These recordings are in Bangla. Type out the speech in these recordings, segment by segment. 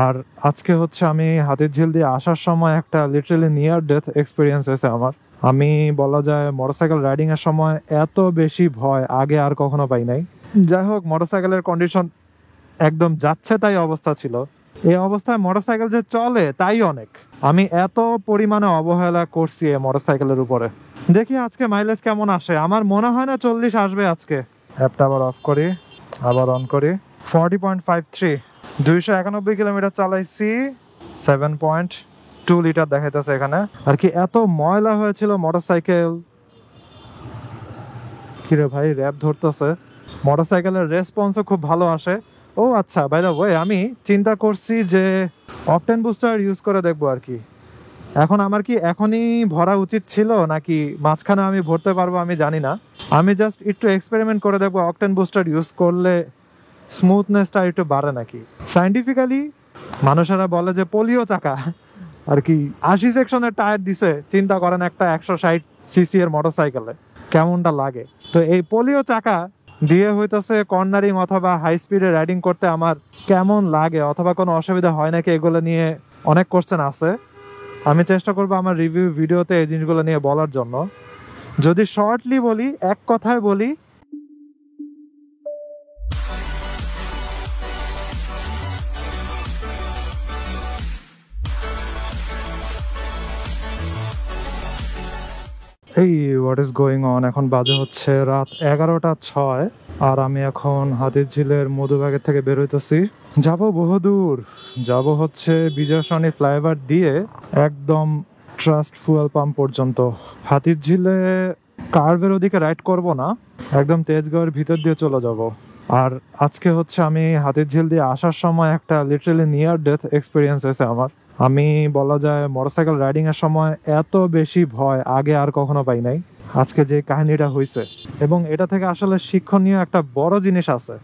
আর আজকে হচ্ছে আমি হাতিরঝিল দিয়ে আসার সময় একটা লিটারালি নিয়ার ডেথ এক্সপিরিয়েন্স হয়েছে আমার। আমি বলা যায় মোটরসাইকেল রাইডিং এর সময় এত বেশি ভয় আগে আর কখনো পাই নাই। যাই হোক, মোটরসাইকেলের কন্ডিশন একদম যাচ্ছে তাই অবস্থা ছিল। এই অবস্থায় মোটরসাইকেল যে চলে তাই অনেক। আমি এত পরিমাণে অবহেলা করছি এই মোটরসাইকেলের উপরে। দেখি আজকে মাইলেজ কেমন আসে। আমার মনে হয় না 40 আসবে আজকে। অ্যাপটা আবার অফ করি, আবার অন করি। 40.53, 291 কিলোমিটার চালাইছি। 7.2 লিটার দেখাইতেছে এখানে। আর কি এত ময়লা হয়েছিল মোটরসাইকেল। কিরে ভাই, র্যাপ ধরতেছে। মোটরসাইকেলের রেসপন্সও খুব ভালো আসে। ও আচ্ছা, বাই দ্য ওয়ে, আমি চিন্তা করছি যে অকটেন বুস্টার ইউজ করে দেখবো আর কি। এখন আমার কি এখনই ভরা উচিত ছিল নাকি মাঝখানে আমি ভরতে পারবো আমি জানি না। আমি জাস্ট একটু এক্সপেরিমেন্ট করে দেখবো অকটেন বুস্টার ইউজ করলে স্মুথনেসটা একটু বাড়ে নাকি। সাইন্টিফিক্যালি মানুষেরা বলে যে পোলিও চাকা আর কি 80 সেকশনের টায়ার দিছে, চিন্তা করেন একটা 160 সিসি এর মোটরসাইকেলে কেমনটা লাগে। তো এই পোলিও চাকা দিয়ে হইতেছে কর্নারিং অথবা হাই স্পিডে রাইডিং করতে আমার কেমন লাগে অথবা কোনো অসুবিধা হয় নাকি, এগুলো নিয়ে অনেক কোশ্চেন আছে। আমি চেষ্টা করবো আমার রিভিউ ভিডিওতে এই জিনিসগুলো নিয়ে বলার জন্য। যদি শর্টলি বলি, এক কথায় বলি, এই হোয়াট ইজ গোয়িং অন। এখন বাজে হচ্ছে রাত 11টা 6 আর আমি এখন হাতিরঝিলের মধুবাগের থেকে বেরোইতেছি। যাব বহুদূর, যাব হচ্ছে বিজয়সরণী ফ্লাইওভার দিয়ে একদম ট্রাস্ট ফুয়েল পাম্প পর্যন্ত। হাতিরঝিলে কার্ভের ওদিকে রাইড করব না, একদম তেজগাঁওয়ের ভিতর দিয়ে চলে যাব। আর আজকে হচ্ছে আমি হাতিরঝিল দিয়ে আসার সময় একটা লিটারালি নিয়ার ডেথ এক্সপিরিয়েন্স হয়েছে আমার। আমি বলা যায় মোটরসাইকেল রাইডিং এর সময় এত বেশি ভয় আগে আর কখনো পাই নাই। আজকে যে কাহিনীটা হয়েছে, এবং এটা থেকে আসলে শিক্ষণীয় একটা বড় জিনিস আছে।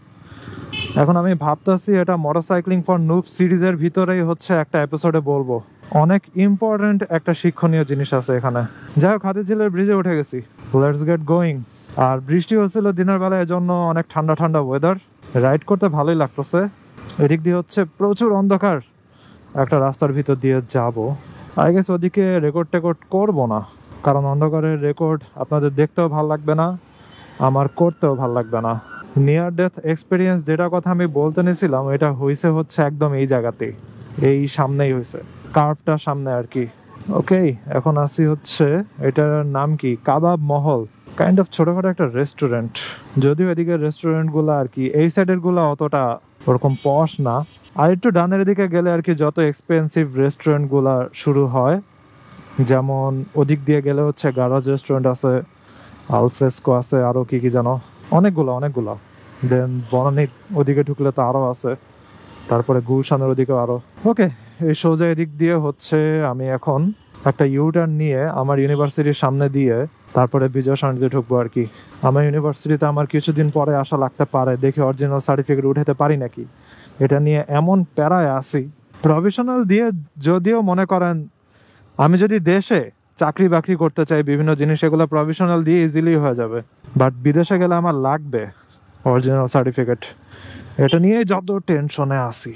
এখন আমি ভাবতেছি এটা মোটরসাইক্লিং ফর নুব সিরিজের ভিতরেই হচ্ছে একটা এপিসোডে বলবো। অনেক ইম্পর্টেন্ট একটা শিক্ষণীয় জিনিস আছে এখানে। যাই হোক, হাতিরঝিলের ব্রিজে উঠে গেছি, লেটস গেট গোয়িং। আর বৃষ্টি হচ্ছিল দিনের বেলায়, এজন্য অনেক ঠান্ডা ঠান্ডা ওয়েদার, রাইড করতে ভালোই লাগতেছে। এদিক দিয়ে হচ্ছে প্রচুর অন্ধকার, একটা রাস্তার ভিতর দিয়ে যাব। আই গেস ওদিকে রেকর্ড টেকর্ড করবো না, কারণ অন্ধকারের রেকর্ড আপনাদের দেখতেও ভাল লাগবে না, আমার করতেও ভাল লাগবে না। নিয়ার ডেথ এক্সপিরিয়েন্স যেটা কথা আমি বলতে নিয়েছিলাম, এটা হয়েছে হচ্ছে একদম এই জায়গাতেই, এই সামনেই হয়েছে, কার্ভটার সামনে আর কি। ওকে, এখন আসি হচ্ছে, এটার নাম কি, কাবাব মহল, কাইন্ড অফ ছোটখাটো একটা রেস্টুরেন্ট। যদিও এদিকে রেস্টুরেন্ট গুলা আর কি এই সাইডের গুলা অতটা ওরকম পশ না। আর একটু ডানের দিকে গেলে আর কি যত এক্সপেন্সিভ রেস্টুরেন্ট গুলা শুরু হয়, যেমন ওদিক দিয়ে গেলে হচ্ছে গারাজ রেস্টুরেন্ট আছে, আলফ্রেস্কো আছে, আরো কি কি জানো, অনেকগুলা। দেন বনানী ওদিকে ঢুকলে তো আরো আছে, তারপরে গুলশানের ওদিকেও আরো। ওকে, এই সোজা এদিক দিয়ে হচ্ছে আমি এখন একটা ইউটার্ন নিয়ে আমার ইউনিভার্সিটির সামনে দিয়ে তারপরে বিজয় সরণিতে ঢুকবো আর কি। আমার ইউনিভার্সিটিতে আমার কিছুদিন পরে আসা লাগতে পারে, দেখি অরিজিনাল সার্টিফিকেট উঠাতে পারি নাকি। এটা নিয়ে এমন প্যারায় আসি। প্রফেশনাল দিয়ে যদিও মনে করেন আমি যদি দেশে চাকরি বাকরি করতে চাই, বিভিন্ন জিনিস এগুলো প্রফেশনাল দিয়ে ইজিলি হয়ে যাবে, বাট বিদেশে গেলে আমার লাগবে অরিজিনাল সার্টিফিকেট। এটা নিয়ে যত টেনশনে আসি।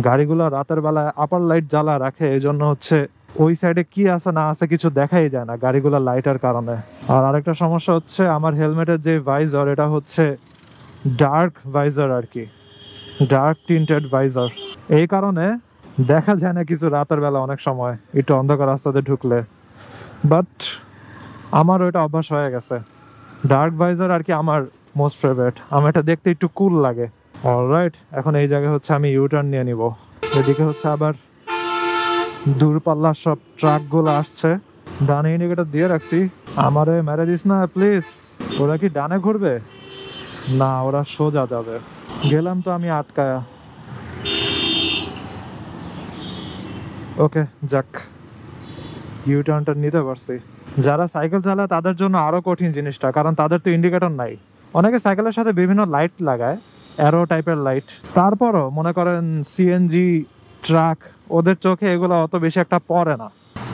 গাড়িগুলো রাতের বেলায় আপার লাইট জ্বালা রাখে, এই জন্য হচ্ছে ওই সাইডে কি আছে না আছে কিছু দেখাই যায় না গাড়িগুলো লাইটের কারণে। আর আরেকটা সমস্যা হচ্ছে আমার হেলমেটের যে ভাইজার, এটা হচ্ছে ডার্ক ভাইজার আর কি, ডার্ক টিন্টেড ভাইজার। এই কারণে দেখা যায় না কিছু রাতের বেলা অনেক সময় একটু অন্ধকার রাস্তাতে ঢুকলে। বাট আমার ওইটা অভ্যাস হয়ে গেছে। ডার্ক ভাইজার আর কি আমার মোস্ট ফেভারিট, আমার এটা দেখতে একটু কুল লাগে। অলরাইট, এখন এই জায়গায় হচ্ছে আমি ইউটার্ন নিয়ে নিব। এদিকে হচ্ছে আবার দূরপাল্লার সব ট্রাক গুলো আসছে। ডানে ইন্ডিকেটর দিয়ে রাখছি, আমারে মেরে দিস না প্লিজ। ওরা কি ডানে ঘুরবে? না, ওরা সোজা যাবে। গেলাম তো আমি আটকায়া। ওকে, যাক, ইউটার্নটা নিতে পারছি। যারা সাইকেল চালায় তাদের জন্য আরো কঠিন জিনিসটা, কারণ তাদের তো ইন্ডিকেটর নাই। অনেকে সাইকেলের সাথে বিভিন্ন লাইট লাগায়, অ্যারো টাইপের লাইট। তারপরও মনে করেন সিএনজি ট্রাক, ওদের চোখে এগুলো অত বেশি একটা পড়ে না।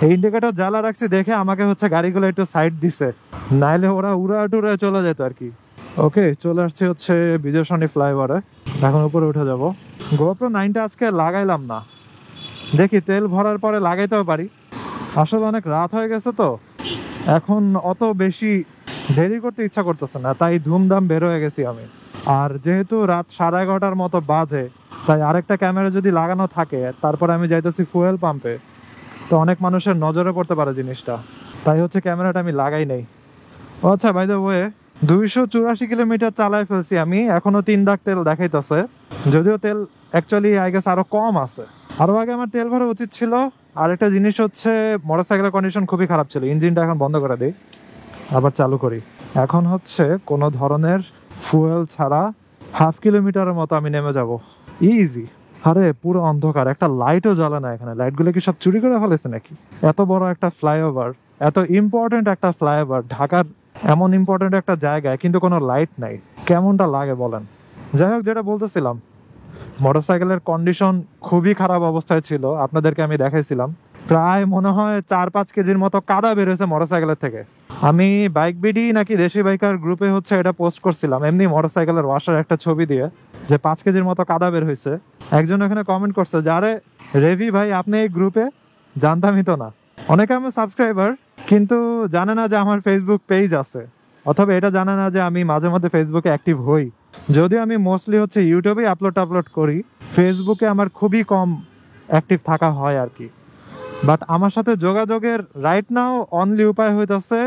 এই ইন্ডিকেটর জ্বালা রাখছি দেখে আমাকে হচ্ছে গাড়িগুলো একটু সাইড দিছে, নাইলে ওরা উড়া টুরা চলে যেত আর কি। ওকে, চলে আসছে হচ্ছে বিজয় সরণি ফ্লাইওভারে। এখন উপরে উঠে যাব। গোপ্রো 9টা আজকে লাগাইলাম না, দেখি তেল ভরার পরে লাগাইতেও পারি। আসলে অনেক রাত হয়ে গেছে তো, এখন অত বেশি দেরি করতে ইচ্ছা করতেছে না, তাই ধুমধাম বের হয়ে গেছি আমি। আর যেহেতু রাত 11:30 মতো বাজে, তাই আরেকটা ক্যামেরা যদি লাগানো থাকে তারপরে আমি যাইতেছি ফুয়েল পাম্পে, তো অনেক মানুষের নজরে পড়তে পারে জিনিসটা, তাই হচ্ছে ক্যামেরাটা আমি লাগাই নেই। ও আচ্ছা, বাই দ্য ওয়ে, 284 কিলোমিটার চালায় ফেলছি আমি, এখনো 3 দাগ তেল দেখাইতেছে। যদিও তেল অ্যাকচুয়ালি আই গেস আরো কম আছে, আরো আগে আমার তেল ভরা উচিত ছিল। আর একটা জিনিস হচ্ছে, মোটরসাইকেলের কন্ডিশন খুবই খারাপ ছিল, ইঞ্জিনটা এখন বন্ধ করে দিই, আবার চালু করি। এখন হচ্ছে কোনো ধরনের ফুয়েল ছাড়া 1/2 কিলোমিটারের মতো আমি নেমে যাব, ইজি। আরে পুরো অন্ধকার, একটা লাইটও জ্বলে না এখানে। লাইটগুলো কি সব চুরি করে ফেলেছে নাকি? এত বড় একটা ফ্লাইওভার, এত ইম্পর্টেন্ট একটা ফ্লাইওভার, ঢাকার এমন ইম্পর্টেন্ট একটা জায়গায়, কিন্তু কোনো লাইট নাই, কেমনটা লাগে বলেন? যাই হোক, যেটা বলতেছিলাম, মোটরসাইকেলের কন্ডিশন খুবই খারাপ অবস্থায় ছিল, আপনাদেরকে আমি দেখাইছিলাম। প্রায় মনে হয় 4-5 কেজির মতো কাদা বের হয়েছে মোটরসাইকেলের থেকে। আমি বাইক বিডি নাকি দেশি বাইকার গ্রুপে হচ্ছে এটা পোস্ট করছিলাম, এমনি মোটরসাইকেলের ওয়াশার একটা ছবি দিয়ে, যে 5 কেজির মতো কাদা বের হয়েছে। একজন এখানে কমেন্ট করছে যে, আরে রেভি ভাই, আপনি এই গ্রুপে? জানতামই তো না। অনেকে আমার সাবস্ক্রাইবার, কিন্তু জানে না যে আমার ফেসবুক পেজ আছে, অথবা এটা জানে না যে আমি মাঝে মধ্যে ফেসবুকে অ্যাক্টিভ হই। যদিও আমি মোস্টলি হচ্ছে ইউটিউবে আপলোড করি, ফেসবুকে আমার খুবই কম অ্যাক্টিভ থাকা হয় আর কি। বাট আমার সাথে যোগাযোগের রাইট নাও অনলি উপায় হইতেছে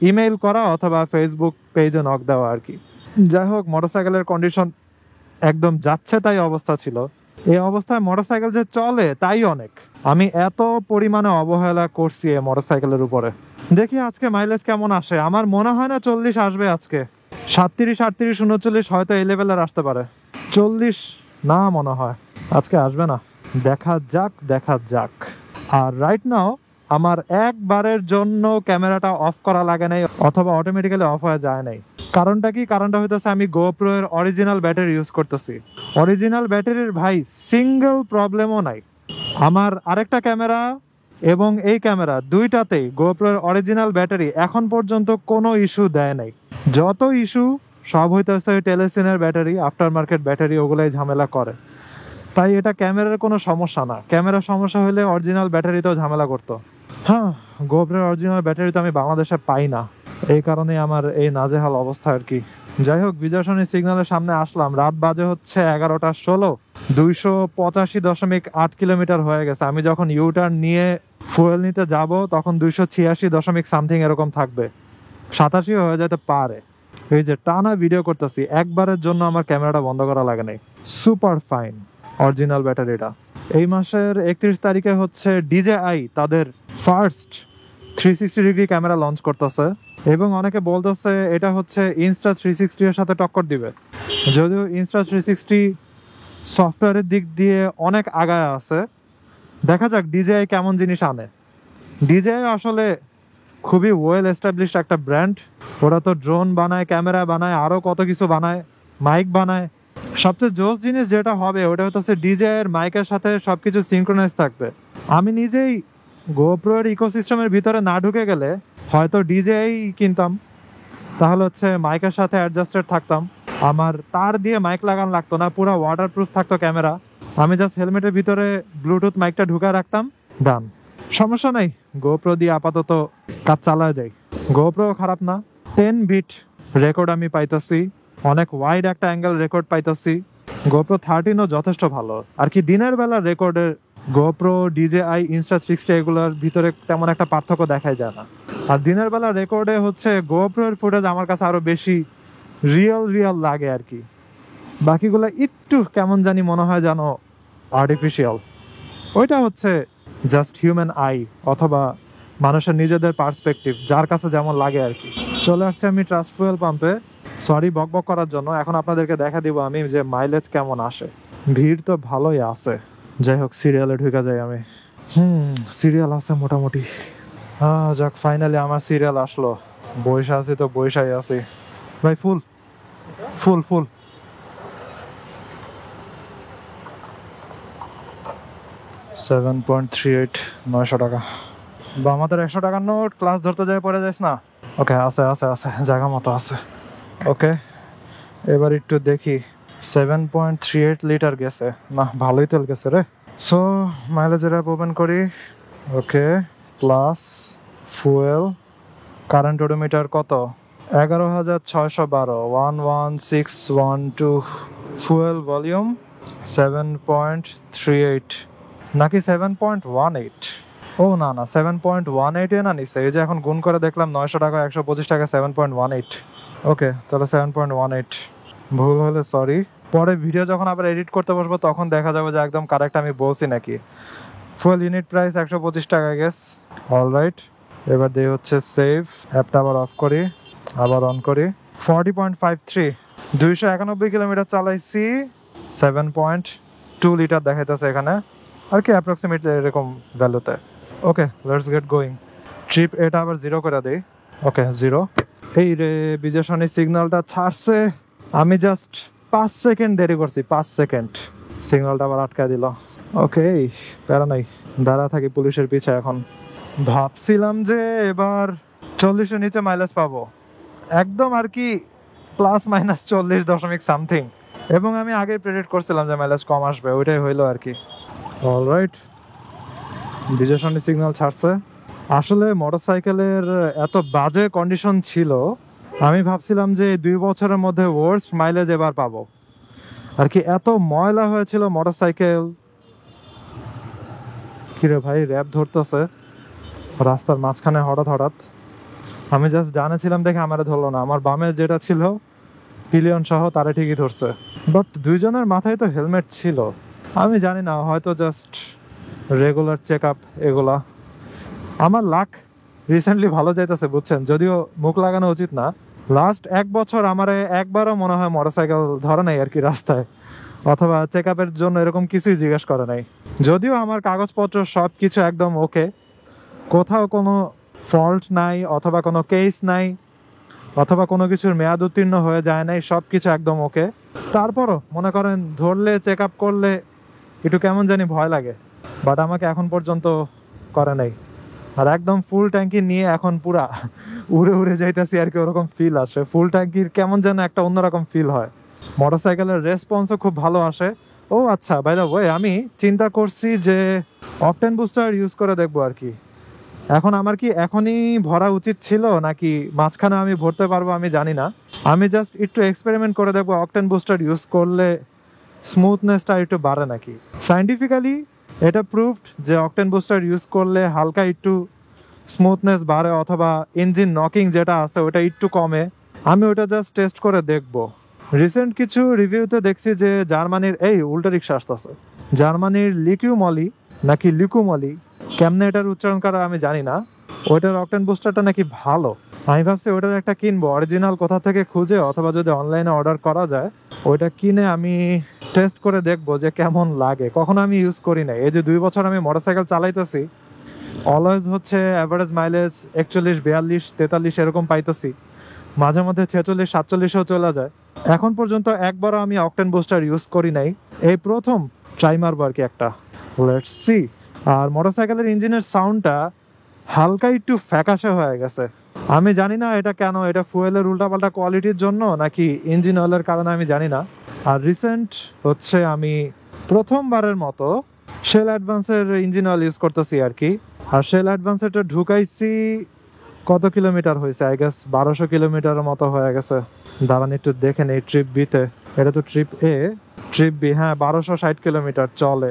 ইমেইল করা অথবা ফেসবুক পেজে নক দেওয়া আর কি। যাই হোক, মোটরসাইকেলের কন্ডিশন একদম যাচ্ছে তাই অবস্থা ছিল। এই অবস্থায় মোটরসাইকেল যে চলে তাই অনেক। আমি এত পরিমাণে অবহেলা করছি এই মোটরসাইকেলের উপরে। দেখি আজকে মাইলেজ কেমন আসে। আমার মনে হয় না 40 আসবে আজকে, 37, 38, 39 হয়তো এই লেভেলের আসতে পারে। 40 না, মনে হয় আজকে আসবে না। দেখা যাক, দেখা যাক। আর রাইট নাও আমার একবারের জন্য ক্যামেরাটা অফ করা লাগে নাই, অথবা অটোমেটিক্যালি অফ হয়ে যায় নাই। কারণটা কি? কারণটা হইতেছে আমি গোপ্রো এর অরিজিনাল ব্যাটারি ইউজ করতেছি। অরিজিনাল ব্যাটারির ভাই সিঙ্গেল প্রবলেমও নাই। আমার আরেকটা ক্যামেরা এবং এই ক্যামেরা দুইটাতেই গোপ্রো এর অরিজিনাল ব্যাটারি এখন পর্যন্ত কোনো ইস্যু দেয় নাই। যত ইস্যু সব হইতেছে টেলেসিনের ব্যাটারি, আফটার মার্কেট ব্যাটারি, ওগুলাই ঝামেলা করে। তাই এটা ক্যামেরার কোনো সমস্যা না। ক্যামেরার সমস্যা হলে অরিজিনাল ব্যাটারিতেও ঝামেলা করতো। হ্যাঁ, গোপ্রোর অরিজিনাল ব্যাটারি তো আমি বাংলাদেশে পাই না, এই কারণে আমার এই নাজেহাল অবস্থা আর কি। যাই হোক, বিজয় সরণি সিগন্যালের সামনে আসলাম, রাত বাজে হচ্ছে 11:16। 285.8 কিলোমিটার হয়ে গেছে। আমি যখন ইউটার্ন নিয়ে ফুয়েল নিতে যাব তখন 286 সামথিং এরকম থাকবে, 87 হয়ে যেতে পারে। এই যে টানা ভিডিও করতেছি, একবারের জন্য আমার ক্যামেরাটা বন্ধ করা লাগে নাই। সুপার ফাইন অরিজিনাল ব্যাটারিটা। এই মাসের 31 তারিখে হচ্ছে DJI তাদের ফার্স্ট 360 ডিগ্রি ক্যামেরা লঞ্চ করতেছে, এবং অনেকে বলতেছে এটা হচ্ছে ইনস্টা 360 এর সাথে টক্কর দিবে। যদিও ইনস্টা 360 সফটওয়্যারের দিক দিয়ে অনেক আগায় আছে, দেখা যাক DJI কেমন জিনিস আনে। DJI আসলে খুবই ওয়েল এস্টাবলিশড একটা ব্র্যান্ড। ওরা তো ড্রোন বানায়, ক্যামেরা বানায়, আরো কত কিছু বানায়, মাইক বানায়। সবচেয়ে জোস জিনিস যেটা হবে ওটা হচ্ছে DJI এর মাইকের সাথে সবকিছু সিনক্রোনাইজ থাকবে। আমি নিজেই গোপ্রো এর ইকোসিস্টেমের ভিতরে না ঢুকে গেলে হয়তো DJI কিনতাম, তাহলে হচ্ছে মাইকের সাথে অ্যাডজাস্টেড থাকতাম, আমার তার দিয়ে মাইক লাগানো লাগতো না, পুরো ওয়াটারপ্রুফ থাকতো ক্যামেরা। আমি জাস্ট হেলমেটের ভিতরে ব্লুটুথ মাইকটা ঢুকায় রাখতাম, ডান, সমস্যা নাই। গোপ্রো দিয়ে আপাতত কাজ চালায় যায়। গোপ্রো খারাপ না, 10 বিট রেকর্ড আমি পাইতেছি, অনেক ওয়াইড একটা অ্যাঙ্গেল রেকর্ড পাইতেছি। গোপ্রো 13ও যথেষ্ট ভালো আর কি। দিনের বেলা রেকর্ডের গোপ্রো, DJI, Insta360 এগুলোর ভিতরে তেমন একটা পার্থক্য দেখাই যায় না। আর দিনের বেলা রেকর্ডে হচ্ছে গোপ্রোর ফুটেজ আমার কাছে আরো বেশি রিয়েল লাগে আর কি। বাকিগুলো একটু কেমন জানি মনে হয় যেন আর্টিফিশিয়াল। ওইটা হচ্ছে জাস্ট হিউম্যান আই অথবা মানুষের নিজেদের পার্সপেক্টিভ, যার কাছে যেমন লাগে আর কি। চলে আসছে আমি ট্রাস্ট ফুয়েল পাম্পে, সরি বকবক করার জন্য। এখন আপনাদেরকে দেখা দিব আমি যে মাইলেজ কেমন আসে। ভিড় তো ভালোই আছে। যাই হোক, সিরিয়ালে ঢুকে যাই আমি। সিরিয়াল আছে মোটামুটি। যাক, ফাইনালি আমার সিরিয়াল আসলো। বৈশা আছি তো বৈশাই আছি ভাই। ফুল ফুল ফুল 7.38, 900 টাকা। বা আমাদের 100 টাকার নোট ক্লাস ধরতে যায় পড়ে যাইস না। ওকে, আছে আছে আছে, জায়গা মতো আছে। ওকে, এবার একটু দেখি 7.38 লিটার গেছে, না ভালোই তেল গেছে রে। সো মাইলেজের অ্যাপ ওপেন করি। ওকে, প্লাস ফুয়েল, কারেন্ট ওডোমিটার কত, 11,612, 11612। ফুয়েল ভলিউম 7.38 নাকি 7.18? ও না না, 7.18 না নিচ্ছে, এই যে এখন গুণ করে দেখলাম 900 টাকা 125 টাকা 7.18। ওকে, তাহলে 7.18। ভুল হলে সরি, পরে ভিডিও যখন আবার এডিট করতে বসবো তখন দেখা যাবে যে একদম কারেক্ট আমি বলছি নাকি। ফুয়েল ইউনিট প্রাইস 125 টাকা গেস। অলরাইট, এবার দিয়ে হচ্ছে সেভ, অ্যাপটা আবার অফ করি, আবার অন করি। 40.53, 291 কিলোমিটার চালাইছি, 7.2 লিটার দেখাইতেছে এখানে আর কি, অ্যাপ্রক্সিমেটলি এরকম ভ্যালুতে। ওকে, লেটস গেট গোয়িং। ট্রিপ এটা আবার 0 করে দেই। ওকে, 0। এই রে, বিজেশনি সিগন্যালটা ছাড়ছে, আমি জাস্ট 5 সেকেন্ড দেরি করছি, 5 সেকেন্ড, সিগন্যালটা আবার আটকায় দিল। ওকে, প্যারা নাই, দাঁড়া থাকি পুলিশের পিছে। এখন ভাবছিলাম যে এবার 40-এর নিচে মাইলেজ পাবো, একদম আর কি প্লাস মাইনাস 40.সামথিং, এবং আমি আগে প্রেডিক্ট করছিলাম যে মাইলেজ কম আসবে, ওইটাই হইলো আর কি। অলরাইট, বিজেশনি সিগন্যাল ছাড়ছে। আসলে মোটরসাইকেলের এত বাজে কন্ডিশন ছিল, আমি ভাবছিলাম যে 2 বছরের মধ্যে ওয়ার্স্ট মাইলেজ এবার পাবো আর কি, এত ময়লা হয়েছিল মোটরসাইকেল। কিরে ভাই, র্যাপ ধরতেছে রাস্তার মাঝখানে হঠাৎ হঠাৎ। আমি জাস্ট ডানে ছিলাম দেখে আমারে ধরলো না, আমার বামে যেটা ছিল পিলিয়ন সহ তারা ঠিকই ধরছে। বাট দুইজনের মাথায় তো হেলমেট ছিল, আমি জানি না, হয়তো জাস্ট রেগুলার চেক আপ এগুলা। আমার লাক রিসেন্টলি ভালো যাইতেছে বুঝছেন, যদিও মুখ লাগানো উচিত না। লাস্ট 1 বছর আমারে একবারও মনে হয় মোটরসাইকেল ধরে নাই আর কি রাস্তায়, অথবা চেক আপের জন্য এরকম কিছুই জিজ্ঞেস করে নাই। যদিও আমার কাগজপত্র সব কিছু একদম ওকে, কোথাও কোনো ফল্ট নাই, অথবা কোনো কেস নাই, অথবা কোনো কিছুর মেয়াদ উত্তীর্ণ হয়ে যায় নাই, সব কিছু একদম ওকে। তারপরও মনে করেন ধরলে, চেক আপ করলে একটু কেমন জানি ভয় লাগে, বাট আমাকে এখন পর্যন্ত করে নাই। আর একদম ফুল ট্যাঙ্কি নিয়ে এখন পুরা উড়ে উড়ে যাইতেছি আর কি, ওরকম ফিল আসে। ফুল ট্যাঙ্কির কেমন যেন একটা অন্যরকম ফিল হয়। মোটরসাইকেলের রেসপন্সও খুব ভালো আসে। ও আচ্ছা, বাই দ্য ওয়ে, আমি চিন্তা করছি যে অকটেন বুস্টার ইউজ করে দেখবো আর কি। এখন আমার কি এখনই ভরা উচিত ছিল, নাকি মাঝখানে আমি ভরতে পারবো, আমি জানি না। আমি জাস্ট একটু এক্সপেরিমেন্ট করে দেখবো অকটেন বুস্টার ইউজ করলে স্মুথনেসটা একটু বাড়ে নাকি। সায়েন্টিফিক্যালি এটা প্রুভড যে অকটেন বুস্টার ইউজ করলে হালকা একটু স্মুথনেস বাড়ে, অথবা ইঞ্জিন নকিং যেটা আছে ওটা একটু কমে। আমি ওটা জাস্ট টেস্ট করে দেখবো। রিসেন্ট কিছু রিভিউতে দেখছি যে জার্মানির, এই উল্টা রিক্সা আসতেছে, জার্মানির লিকিউমলি নাকি লিকুমলি, কেমনে এটার উচ্চারণ করা আমি জানি না, ওইটার অকটেন বুস্টারটা নাকি ভালো। আমি ভাবছি ওইটার একটা কিনবো, অরিজিনাল কোথা থেকে খুঁজে, অথবা যদি অনলাইনে অর্ডার করা যায় ওইটা কিনে আমি টেস্ট করে দেখবো যে কেমন লাগে। কখনো আমি ইউজ করি নাই, এই যে 2 বছর আমি মোটরসাইকেল চালাইতেছি, অলওয়েজ হচ্ছে অ্যাভারেজ মাইলেজ 41, 42, 43 এরকম পাইতেছি, মাঝে মধ্যে 46, 47ও চলে যায়। এখন পর্যন্ত একবারও আমি অকটেন বুস্টার ইউজ করি নাই, এই প্রথম ট্রাই মারবো আর কি একটা। Let's see. আর মোটরসাইকেলের ইঞ্জিনের সাউন্ডটা হালকা একটু ফ্যাকাশে হয়ে গেছে, আমি জানি না এটা কেন, এটা ফুয়েলের উল্টাপাল্টা কোয়ালিটির জন্য নাকি ইঞ্জিন অয়েলের কারণে, আমি জানি না। আর রিসেন্ট হচ্ছে আমি প্রথমবারের মতো শেল অ্যাডভান্সের ইঞ্জিন অয়েল ইউজ করতেছি আর কি। আর শেল অ্যাডভান্সেরটা ঢুকাইছি কত কিলোমিটার হয়েছে, আই গেস 1200 কিলোমিটারের মতো হয়ে গেছে। দাঁড়ান একটু দেখেন এই ট্রিপ বিতে, এটা তো ট্রিপ এ, ট্রিপ বি, হ্যাঁ 1260 কিলোমিটার চলে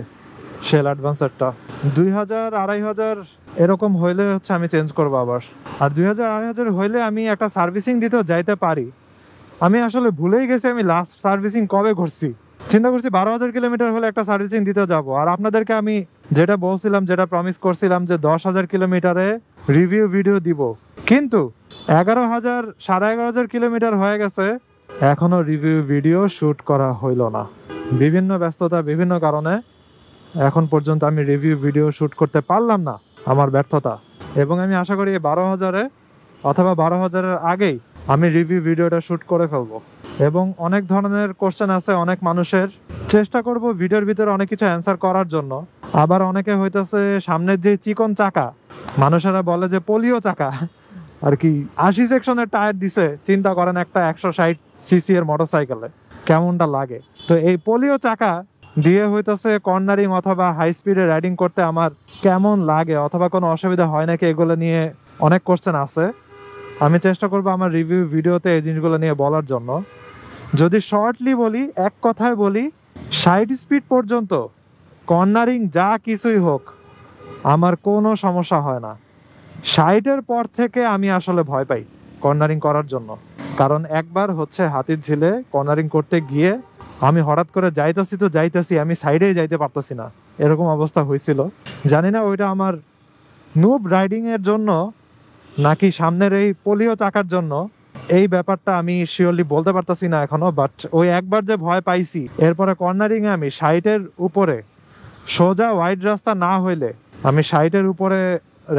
শেল অ্যাডভান্সারটা। 2000, 2500 এরকম হইলে হচ্ছে আমি চেঞ্জ করবো আবার। আর 2000, 2500 হইলে আমি একটা সার্ভিসিং দিতেও যাইতে পারি। আমি আসলে ভুলেই গেছি আমি লাস্ট সার্ভিসিং কবে করছি। চিন্তা করছি 12,000 কিলোমিটার হলে একটা সার্ভিসিং দিতে যাব। আর আপনাদেরকে আমি যেটা বলছিলাম, যেটা প্রমিস করছিলাম যে 10,000 কিলোমিটারে রিভিউ ভিডিও দিব, কিন্তু 11,000, 11,500 কিলোমিটার হয়ে গেছে, এখনো রিভিউ ভিডিও শুট করা হইল না। বিভিন্ন ব্যস্ততা, বিভিন্ন কারণে এখন পর্যন্ত আমি রিভিউ ভিডিও শুট করতে পারলাম না, আমার ব্যর্থতা। এবং আমি আশা করি 12,000-এ অথবা 12,000-এর আগেই আমি রিভিউ ভিডিওটা শুট করে ফেলবো। এবং অনেক ধরনের কোশ্চেন আছে অনেক মানুষের, চেষ্টা করব ভিডিওর ভিতরে অনেক কিছু অ্যান্সার করার জন্য। আবার অনেকে হইতেছে সামনের যে চিকন চাকা, মানুষেরা বলে যে পোলিও চাকা, আর কি 80 সেকশনের টায়ার দিছে, চিন্তা করেন একটা 160 সিসি এর মোটরসাইকেলে কেমনটা লাগে। তো এই পোলিও চাকা দিয়ে হইতেছে কর্নারিং অথবা হাই স্পিডে রাইডিং করতে আমার কেমন লাগে অথবা কোনো অসুবিধা হয় নাকি, এগুলো নিয়ে অনেক কোশ্চেন আছে। আমি চেষ্টা করবো আমার রিভিউ ভিডিওতে এই জিনিসগুলো নিয়ে বলার জন্য। যদি শর্টলি বলি, এক কথায় বলি, 60 স্পিড পর্যন্ত কর্নারিং যা কিছুই হোক আমার কোনো সমস্যা হয় না। 60-এর পর থেকে আমি আসলে ভয় পাই কর্নারিং করার জন্য, কারণ একবার হচ্ছে হাতিরঝিলে কর্নারিং করতে গিয়ে আমি হঠাৎ করে যাইতেছি আমি সাইডেই যাইতে পারতেছি না, এরকম অবস্থা হয়েছিল। জানি না ওইটা আমার নুব রাইডিং এর জন্য নাকি সামনের এই পোলিও চাকার জন্য, এই ব্যাপারটা আমি শিওরলি বলতে পারতেছি না এখনো। বাট ওই একবার যে ভয় পাইছি, এরপরে কর্নারিং এ আমি 60-এর উপরে, সোজা ওয়াইড রাস্তা না হইলে আমি 60-এর উপরে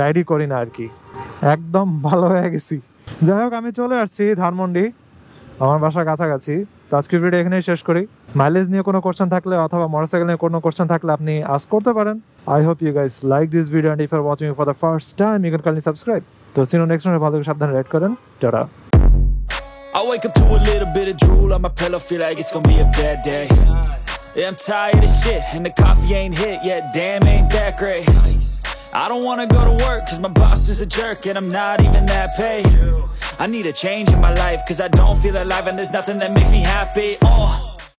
রাইডই করি না আর কি, একদম ভালো হয়ে গেছি। যাই হোক, আমি চলে আসছি ধানমন্ডি, আমার বাসার কাছাকাছি। তো আজকের ভিডিও এখানেই শেষ করি। মাইলেজ নিয়ে কোনো কোশ্চেন থাকলে অথবা মোটরসাইকেল নিয়ে কোনো কোশ্চেন থাকলে আপনি আস্ক করতে পারেন। I hope you guys like this video, and if you are watching for the first time you can kindly subscribe. তো সি ইউ নেক্সট টাইম, ভালো করে সাবধানে রাইড করেন, ta-ta. I wake up to a little bit of drool on my pillow, feel like it's gonna be a bad day. Yeah, I'm tired of shit, and the coffee ain't hit yet, damn ain't that great. I don't wanna go to work, cause my boss is a jerk, and I'm not even that paid. I need a change in my life, cause I don't feel alive, and there's nothing that makes me happy.